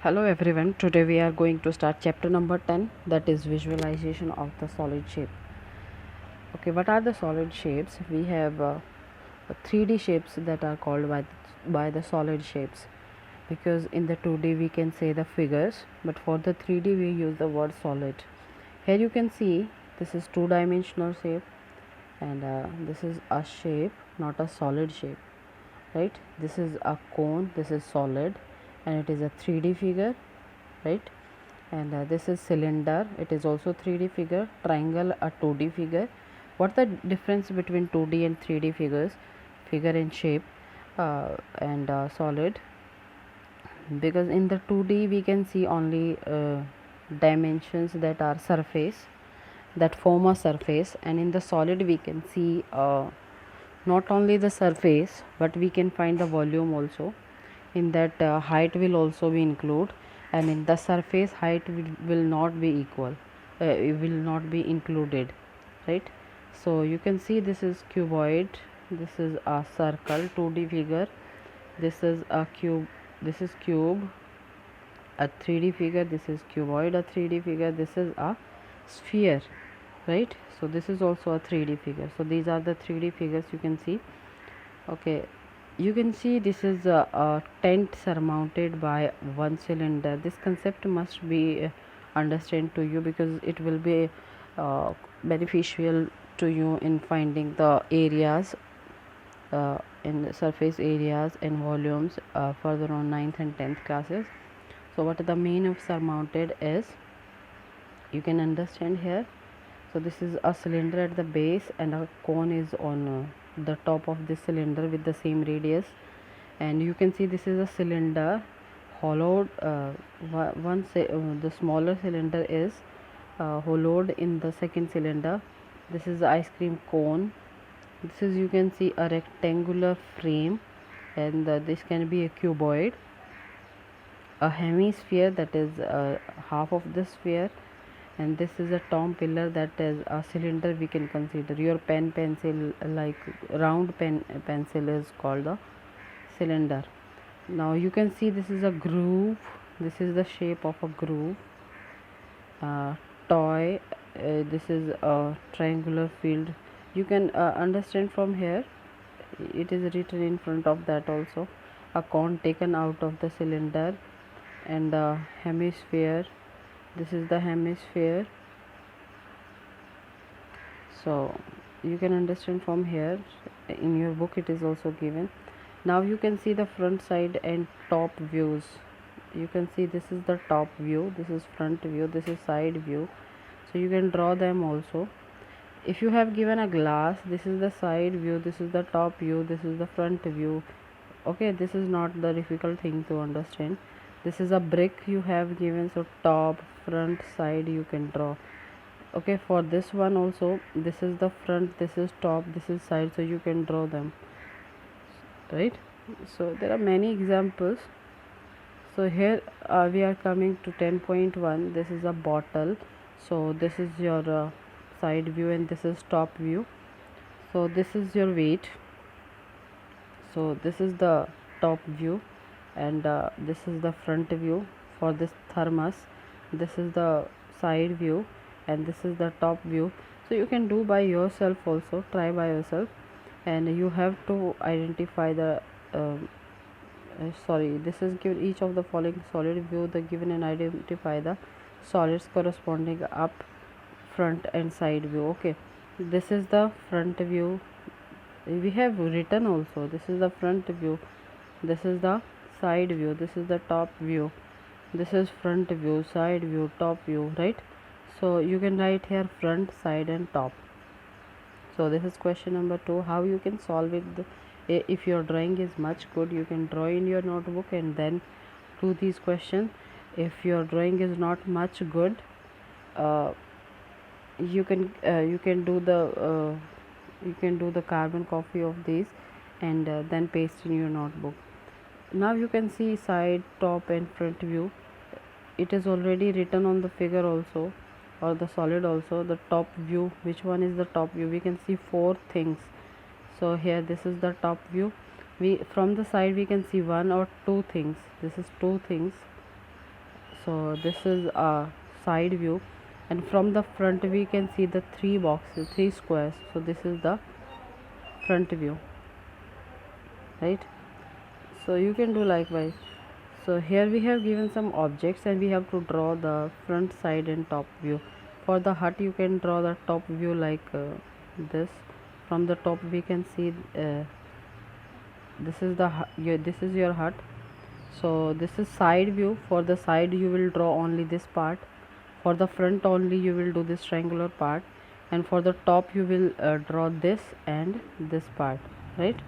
Hello everyone, today we are going to start chapter number 10, that is visualization of the solid shape. Okay, what are the solid shapes? We have 3D shapes that are called by the solid shapes, because in the 2D we can say the figures, but for the 3D we use the word solid. Here you can see this is two-dimensional shape, and this is a shape, not a solid shape, right? This is a cone, this is solid, and it is a 3D figure, right? And this is cylinder, it is also 3D figure. Triangle, a 2D figure. What the difference between 2D and 3D figures? Figure and shape, and solid, because in the 2D we can see only dimensions that are surface, that form a surface, and in the solid we can see not only the surface, but we can find the volume also. In that height will also be included, and in the surface height will not be equal, it will not be included, right? So you can see this is cuboid, this is a circle 2D figure, this is a cube, this is cube, a 3D figure, this is cuboid, a 3D figure, this is a sphere, right? So this is also a 3D figure. So these are the 3D figures you can see. Okay, you can see this is a tent surmounted by one cylinder. This concept must be understood to you, because it will be beneficial to you in finding the areas, in the surface areas and volumes, further on 9th and 10th classes. So what the meaning of surmounted is, you can understand here. So this is a cylinder at the base, and a cone is on the top of this cylinder with the same radius. And you can see this is a cylinder hollowed, the smaller cylinder is hollowed in the second cylinder. This is the ice cream cone. This is, you can see, a rectangular frame, and this can be a cuboid, a hemisphere, that is half of the sphere, and this is a tom pillar, that is a cylinder we can consider. Your pencil, like round pencil is called the cylinder. Now you can see this is a groove, this is the shape of a groove. Toy, this is a triangular field. You can understand from here, it is written in front of that also. A cone taken out of the cylinder, and the hemisphere, this is the hemisphere. So you can understand from here, in your book it is also given. Now you can see the front side and top views. You can see this is the top view, this is front view, this is side view. So you can draw them also. If you have given a glass, this is the side view, this is the top view, this is the front view. Okay, this is not the difficult thing to understand. This is a brick you have given, so top, front, side you can draw. Okay, for this one also, this is the front, this is top, this is side, so you can draw them, right? So there are many examples. So here we are coming to 10.1. This is a bottle, so this is your side view, and this is top view. So this is your weight, so this is the top view, and this is the front view. For this thermos, this is the side view, and this is the top view. So you can do by yourself also, try by yourself, and you have to identify the this is given each of the following solid view the given, and identify the solids corresponding up, front and side view. Okay, this is the front view, we have written also. This is the front view, this is the side view, this is the top view, this is front view, side view, top view, right? So you can write here front, side and top. So this is question number 2. How you can solve it? If your drawing is much good, you can draw in your notebook and then do these questions. If your drawing is not much good, uh, you can do the carbon copy of these, and then paste in your notebook. Now you can see side, top and front view. It is already written on the figure also, or the solid also. The top view, which one is the top view? We can see 4 things. So here this is the top view. We from the side we can see 1 or 2 things. This is 2 things. So this is a side view, and from the front we can see the three boxes, three squares. So this is the front view, right? So you can do likewise. So here we have given some objects and we have to draw the front, side and top view. For the hut you can draw the top view like this. From the top we can see this is this is your hut. So this is side view. For the side you will draw only this part. For the front only you will do this triangular part, and for the top you will draw this and this part, right?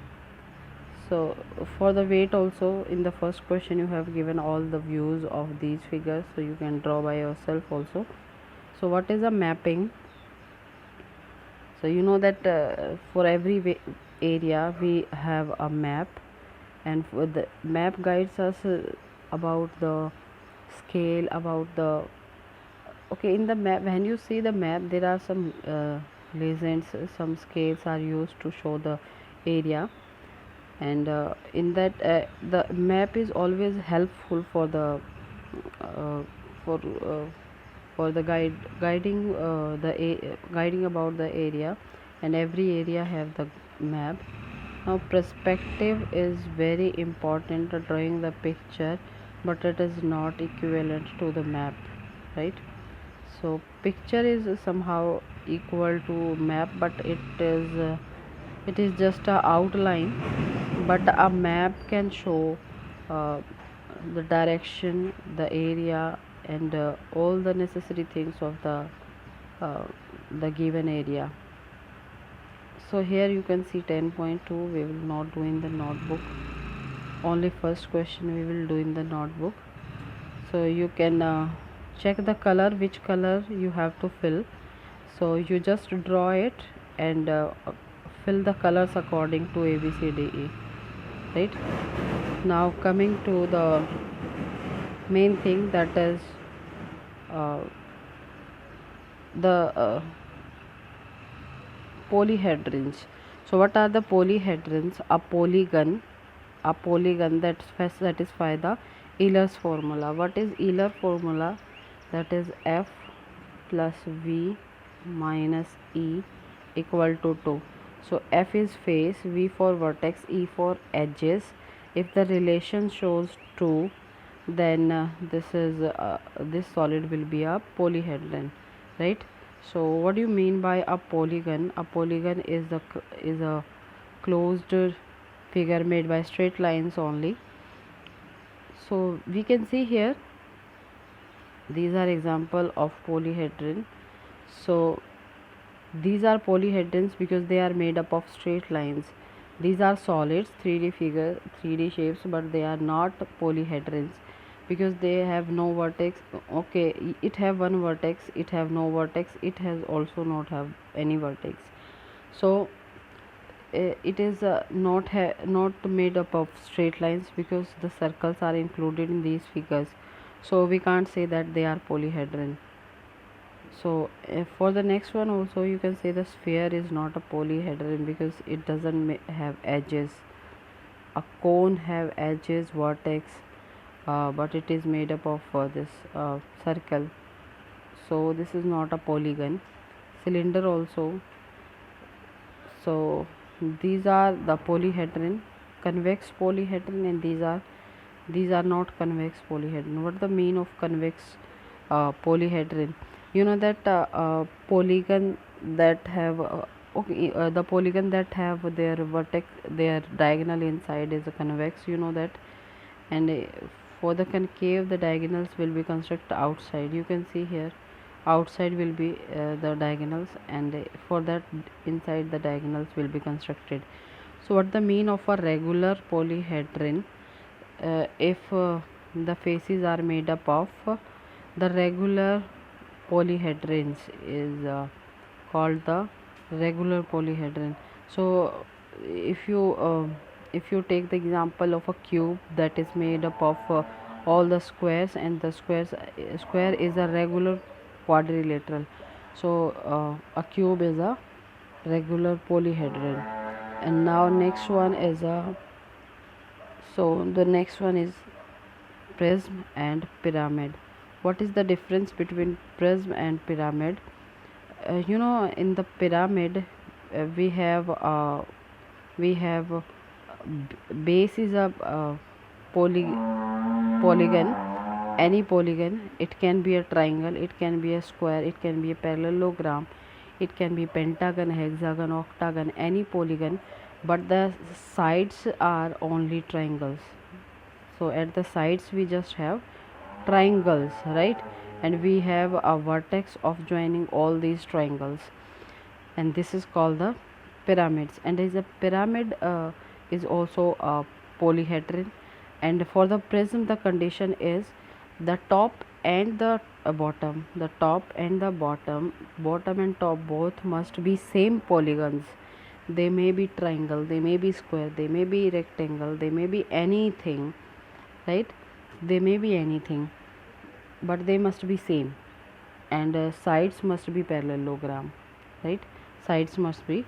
So for the weight also, in the first question you have given all the views of these figures, so you can draw by yourself also. So what is a mapping? So you know that for every area we have a map, and for the map guides us about the scale, about the okay. In the map, when you see the map, there are some legends, some scales are used to show the area, and in that the map is always helpful for the uh, for uh, for the guiding guiding about the area, and every area have the map. Now perspective is very important drawing the picture, but it is not equivalent to the map, right? So picture is somehow equal to map, but it is just a outline, but a map can show uh, the direction, the area and all the necessary things of uh, the given area. So here you can see 10.2 we will not do in the notebook, only first question we will do in the notebook. So you can check the color, which color you have to fill. So you just draw it and fill the colors according to A B C D E, right? Now coming to the main thing, that is uh, the polyhedrons. So what are the polyhedrons? A polygon that satisfy the Euler's formula. What is Euler formula? That is F plus V minus E equal to 2. So F is face, V for vertex, E for edges. If the relation shows 2, then this solid will be a polyhedron, right? So what do you mean by a polygon? A polygon is a closed figure made by straight lines only. So we can see here these are example of polyhedron. So these are polyhedrons because they are made up of straight lines. These are solids, 3D figure, 3D shapes, but they are not polyhedrons because they have no vertex. Okay, it have one vertex, it have no vertex, it has also not have any vertex. So it is not made up of straight lines because the circles are included in these figures. So we can't say that they are polyhedron. So for the next one also you can say the sphere is not a polyhedron because it doesn't have edges. A cone have edges, vertex, but it is made up of this circle. So this is not a polygon. Cylinder also. So these are the polyhedron, convex polyhedron, and these are not convex polyhedron. What the mean of convex polyhedron? You know that polygon that have the polygon that have their vertex, their diagonal inside is a convex, you know that, and for the concave the diagonals will be constructed outside. You can see here outside will be the diagonals, and for that inside the diagonals will be constructed. So what the mean of a regular polyhedron? If the faces are made up of the regular polyhedrons is called the regular polyhedron. So if you take the example of a cube that is made up of all the squares, and the square is a regular quadrilateral, so a cube is a regular polyhedron. And now next one is the next one is prism and pyramid. What is the difference between prism and pyramid? In the pyramid, we have base is a polygon, any polygon. It can be a triangle, it can be a square, it can be a parallelogram, it can be pentagon, hexagon, octagon, any polygon, but the sides are only triangles. So at the sides we just have triangles, right? And we have a vertex of joining all these triangles, and this is called the pyramids. And is a pyramid is also a polyhedron. And for the prism, the condition is the top and the bottom, the top and the bottom and top both must be same polygons. They may be triangle, they may be square, they may be rectangle, they may be anything, right? They may be anything, but they must be same. And sides must be parallelogram, right? Sides must be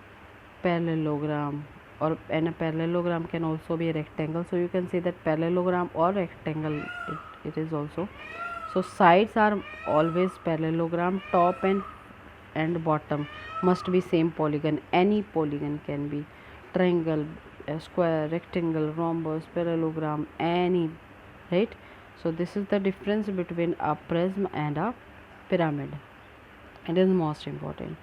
parallelogram, or and a parallelogram can also be a rectangle, so you can say that parallelogram or rectangle, it is also. So sides are always parallelogram, top and bottom must be same polygon. Any polygon can be triangle, square, rectangle, rhombus, parallelogram, any, right? So this is the difference between a prism and a pyramid. It is most important.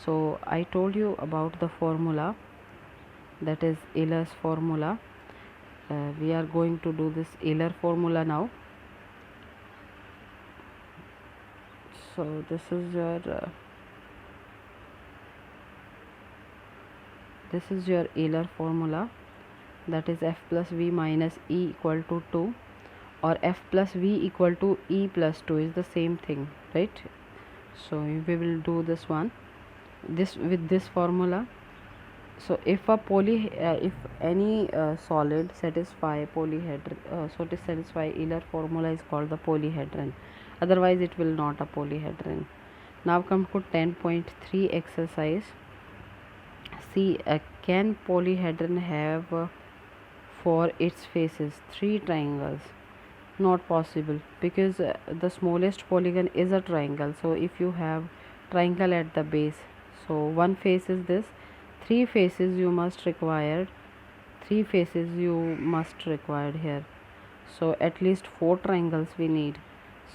So I told you about the formula, that is Euler's formula. We are going to do this Euler formula now. So this is your Euler formula, that is F plus V minus E equal to 2, or F plus V equal to E plus 2 is the same thing, right? So we will do this one, this with this formula. So if if any solid satisfy polyhedron, so to satisfy Euler formula is called the polyhedron, otherwise it will not a polyhedron. Now come to 10.3 exercise. See, can polyhedron have for its faces 3 triangles? Not possible, because the smallest polygon is a triangle. So if you have triangle at the base, so one face is this, 3 faces you must require, 3 faces you must required here. So at least 4 triangles we need.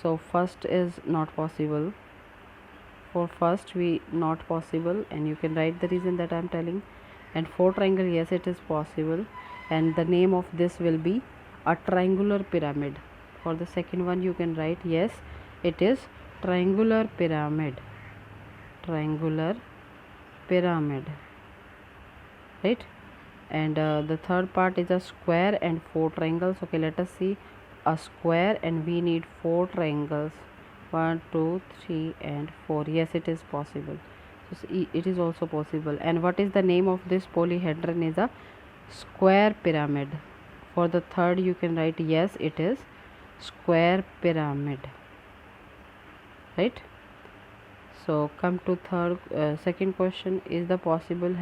So first is not possible, for first we not possible, and you can write the reason that I am telling. And 4 triangle, yes, it is possible, and the name of this will be a triangular pyramid. For the second one you can write, yes, it is triangular pyramid, triangular pyramid, right? And the third part is a square and 4 triangles. Okay, let us see a square and we need 4 triangles, 1 2 3 and 4. Yes, it is possible. So it is also possible. And what is the name of this polyhedron? Is a square pyramid. For the third you can write, yes, it is square pyramid, right? So come to second question, is it possible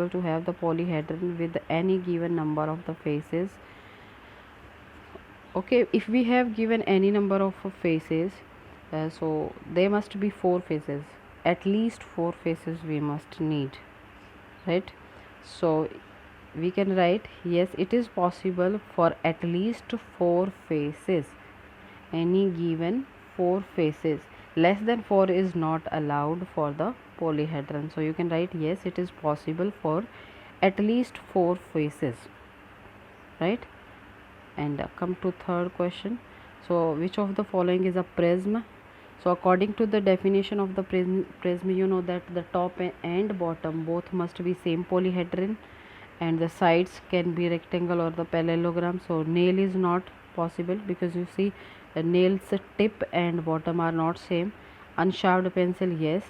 to have the polyhedron with any given number of the faces? Okay, if we have given any number of faces, so there must be 4 faces, at least 4 faces we must need, right? So we can write, yes, it is possible for at least 4 faces, any given 4 faces. Less than 4 is not allowed for the polyhedron. So you can write, yes, it is possible for at least 4 faces, right? And come to third question. So which of the following is a prism? So according to the definition of the prism, you know that the top and bottom both must be same polyhedron, and the sides can be rectangle or the parallelogram. So nail is not possible, because you see the nail's tip and bottom are not same. Unsharpened pencil, yes,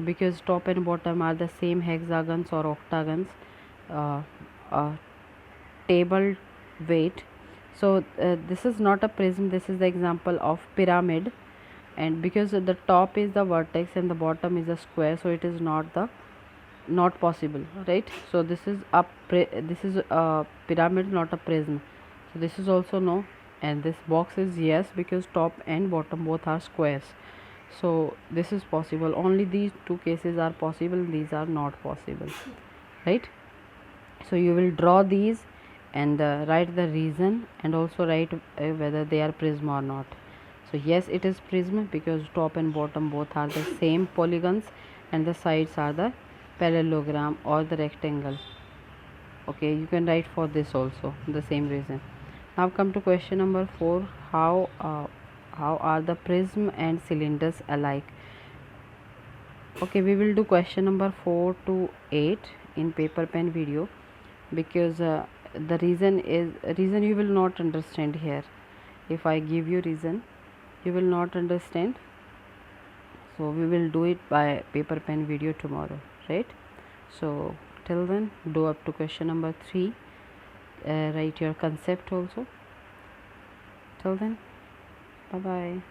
because top and bottom are the same hexagons or octagons. Table weight. So this is not a prism, this is the example of pyramid, and because the top is the vertex and the bottom is a square, so it is not possible, right? So this is a pyramid, not a prism. So this is also no. and this box is yes because top and bottom both are squares. So this is possible. Only these two cases are possible, these are not possible, right? So you will draw these and write the reason, and also write whether they are prism or not. So yes, it is prism because top and bottom both are the same polygons and the sides are the parallelogram or the rectangle. Okay, you can write for this also the same reason. Now come to question number 4. How are the prism and cylinders alike? Okay, we will do question number 4 to 8 in paper pen video, because the reason you will not understand here. If I give you reason, you will not understand. So we will do it by paper pen video tomorrow, right? So till then, do up to question number 3. Write your concept also. Till then, bye bye.